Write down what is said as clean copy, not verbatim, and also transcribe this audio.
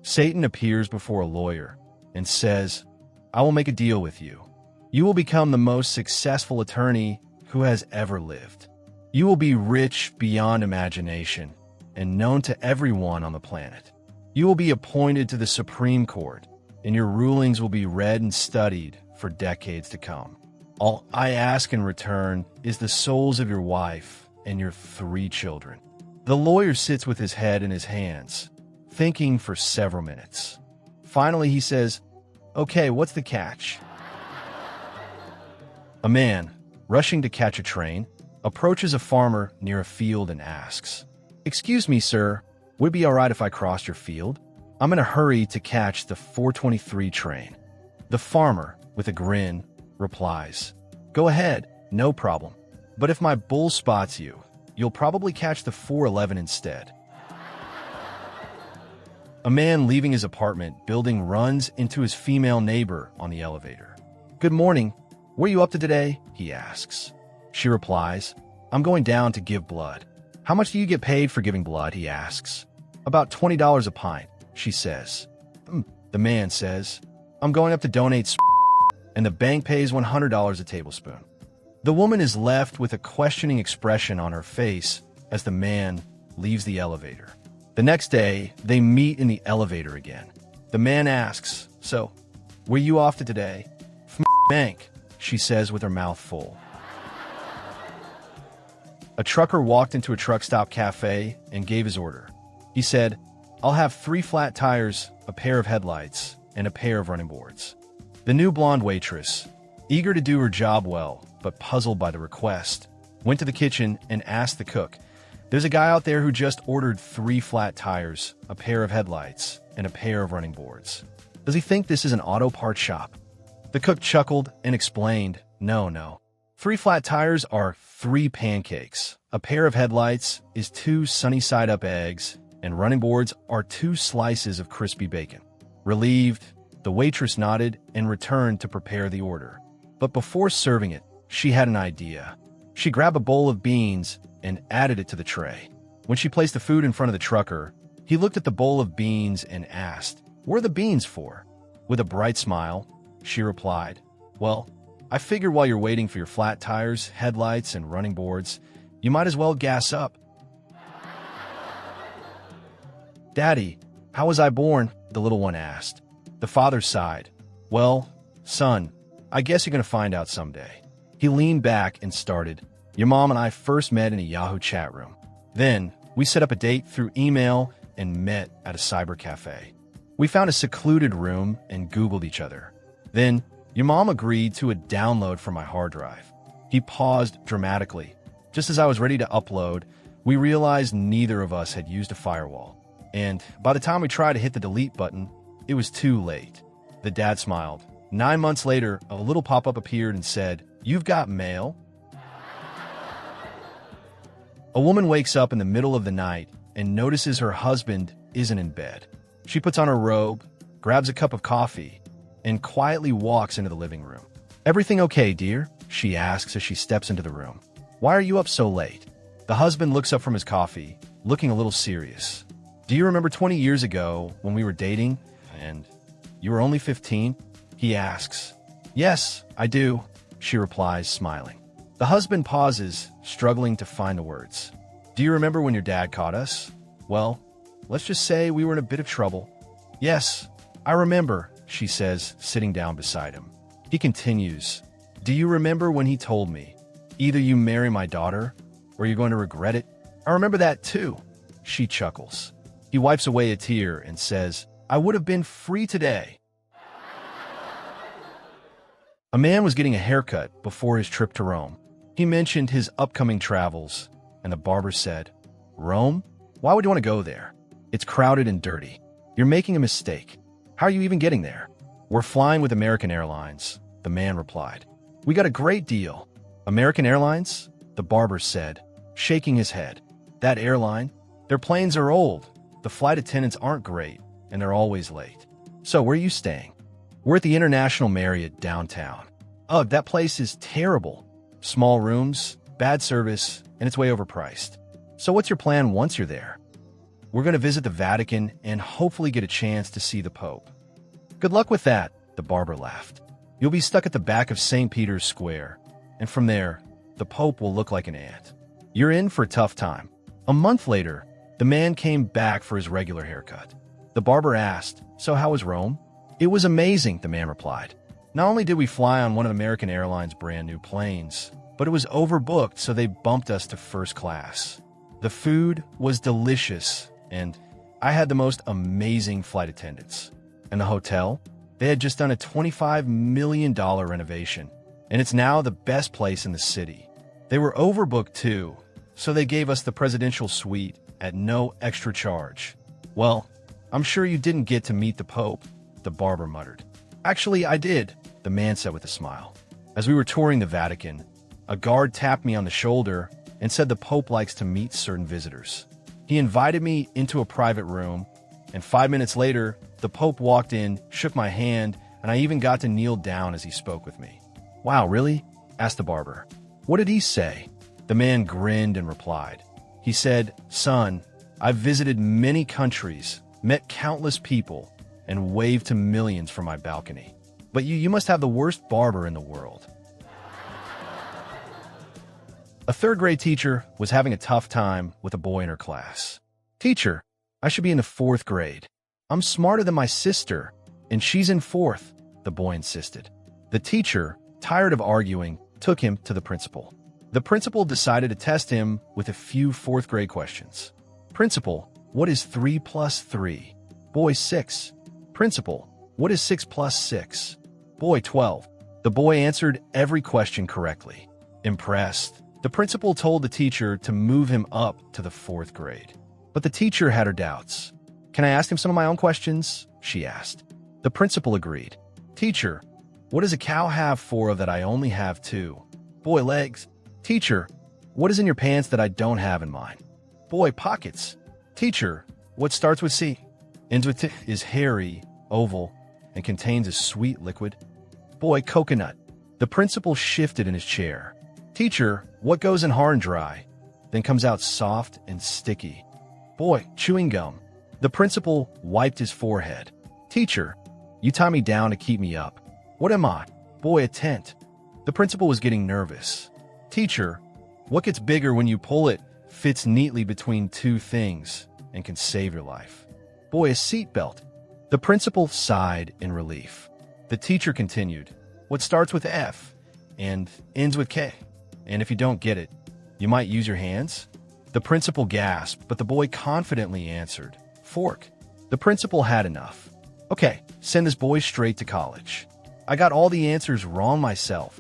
Satan appears before a lawyer and says, "I will make a deal with you. You will become the most successful attorney who has ever lived. You will be rich beyond imagination and known to everyone on the planet. You will be appointed to the Supreme Court, and your rulings will be read and studied for decades to come. All I ask in return is the souls of your wife and your 3 children." The lawyer sits with his head in his hands, thinking for several minutes. Finally, he says, "Okay, what's the catch?" A man, rushing to catch a train, approaches a farmer near a field and asks, "Excuse me, sir, would it be all right if I crossed your field? I'm in a hurry to catch the 4:23 train." The farmer, with a grin, replies, "Go ahead, no problem. But if my bull spots you, you'll probably catch the 4:11 instead." A man leaving his apartment building runs into his female neighbor on the elevator. "Good morning. What are you up to today?" he asks. She replies, "I'm going down to give blood." "How much do you get paid for giving blood?" he asks. "About $20 a pint," she says. The man says, "I'm going up to donate and the bank pays $100 a tablespoon." The woman is left with a questioning expression on her face as the man leaves the elevator. The next day, they meet in the elevator again. The man asks, "So, where you off to today?" "Bank," she says with her mouth full. A trucker walked into a truck stop cafe and gave his order. He said, "I'll have 3 flat tires, a pair of headlights, and a pair of running boards." The new blonde waitress, eager to do her job well, but puzzled by the request, went to the kitchen and asked the cook, "There's a guy out there who just ordered 3 flat tires, a pair of headlights, and a pair of running boards. Does he think this is an auto parts shop?" The cook chuckled and explained, No. 3 flat tires are 3 pancakes, a pair of headlights is 2 sunny-side-up eggs, and running boards are 2 slices of crispy bacon." Relieved, the waitress nodded and returned to prepare the order. But before serving it, she had an idea. She grabbed a bowl of beans and added it to the tray. When she placed the food in front of the trucker, he looked at the bowl of beans and asked, "What are the beans for?" With a bright smile, she replied, "Well, I figured while you're waiting for your flat tires, headlights, and running boards, you might as well gas up." "Daddy, how was I born?" the little one asked. The father sighed. "Well, son, I guess you're going to find out someday." He leaned back and started, "Your mom and I first met in a Yahoo chat room. Then, we set up a date through email and met at a cyber cafe. We found a secluded room and Googled each other. Then, your mom agreed to a download from my hard drive." He paused dramatically. "Just as I was ready to upload, we realized neither of us had used a firewall. And by the time we tried to hit the delete button, it was too late." The dad smiled. 9 months later, a little pop-up appeared and said, "You've got mail?" A woman wakes up in the middle of the night and notices her husband isn't in bed. She puts on her robe, grabs a cup of coffee, and quietly walks into the living room. "Everything okay, dear?" she asks as she steps into the room. "Why are you up so late?" The husband looks up from his coffee, looking a little serious. "Do you remember 20 years ago when we were dating and you were only 15? He asks. "Yes, I do," she replies, smiling. The husband pauses, struggling to find the words. "Do you remember when your dad caught us? Well, let's just say we were in a bit of trouble." "Yes, I remember," she says, sitting down beside him. He continues, "Do you remember when he told me, either you marry my daughter or you're going to regret it?" "I remember that too." She chuckles. He wipes away a tear and says, "I would have been free today." A man was getting a haircut before his trip to Rome. He mentioned his upcoming travels, and the barber said, "Rome? Why would you want to go there? It's crowded and dirty. You're making a mistake. How are you even getting there?" "We're flying with American Airlines," the man replied. "We got a great deal." "American Airlines?" the barber said, shaking his head. "That airline? Their planes are old, the flight attendants aren't great, and they're always late." "So where are you staying?" "We're at the International Marriott downtown." "Ugh, that place is terrible. Small rooms, bad service, and it's way overpriced." "So what's your plan once you're there?" We're going to visit the Vatican and hopefully get a chance to see the Pope." "Good luck with that," the barber laughed. "You'll be stuck at the back of St. Peter's Square, and from there, the Pope will look like an ant. You're in for a tough time." A month later, the man came back for his regular haircut. The barber asked, "So how was Rome?" "It was amazing," the man replied. "Not only did we fly on one of American Airlines' brand new planes, but it was overbooked, so they bumped us to first class. The food was delicious, and I had the most amazing flight attendants. And the hotel? They had just done a $25 million renovation, and it's now the best place in the city. They were overbooked too, so they gave us the presidential suite at no extra charge." "Well, I'm sure you didn't get to meet the Pope," the barber muttered. "Actually, I did," the man said with a smile. "As we were touring the Vatican, a guard tapped me on the shoulder and said the Pope likes to meet certain visitors. He invited me into a private room, and 5 minutes later, the Pope walked in, shook my hand, and I even got to kneel down as he spoke with me." "Wow, really?" asked the barber. "What did he say?" The man grinned and replied. He said, "Son, I've visited many countries, met countless people, and waved to millions from my balcony. But you must have the worst barber in the world." A third-grade teacher was having a tough time with a boy in her class. "Teacher, I should be in the 4th grade. I'm smarter than my sister, and she's in 4th, the boy insisted. The teacher, tired of arguing, took him to the principal. The principal decided to test him with a few 4th-grade questions. "Principal, what is 3 plus 3? Boy, 6. "Principal, what is 6 plus 6? Boy, 12. The boy answered every question correctly. Impressed, the principal told the teacher to move him up to the 4th grade. But the teacher had her doubts. "Can I ask him some of my own questions?" she asked. The principal agreed. "Teacher, what does a cow have 4 of that I only have 2? Boy, legs. "Teacher, what is in your pants that I don't have in mine? Boy, pockets. "Teacher, what starts with C? Ends with T, is hairy, oval, and contains a sweet liquid? Boy, coconut." The principal shifted in his chair. "Teacher, what goes in hard and dry, then comes out soft and sticky? Boy, chewing gum." The principal wiped his forehead. "Teacher, you tie me down to keep me up. What am I? Boy, a tent." The principal was getting nervous. "Teacher, what gets bigger when you pull it, fits neatly between 2 things, and can save your life? Boy, a seatbelt." The principal sighed in relief. The teacher continued, "What starts with F and ends with K? And if you don't get it, you might use your hands?" The principal gasped, but the boy confidently answered, "Fork." The principal had enough. "Okay, send this boy straight to college. I got all the answers wrong myself,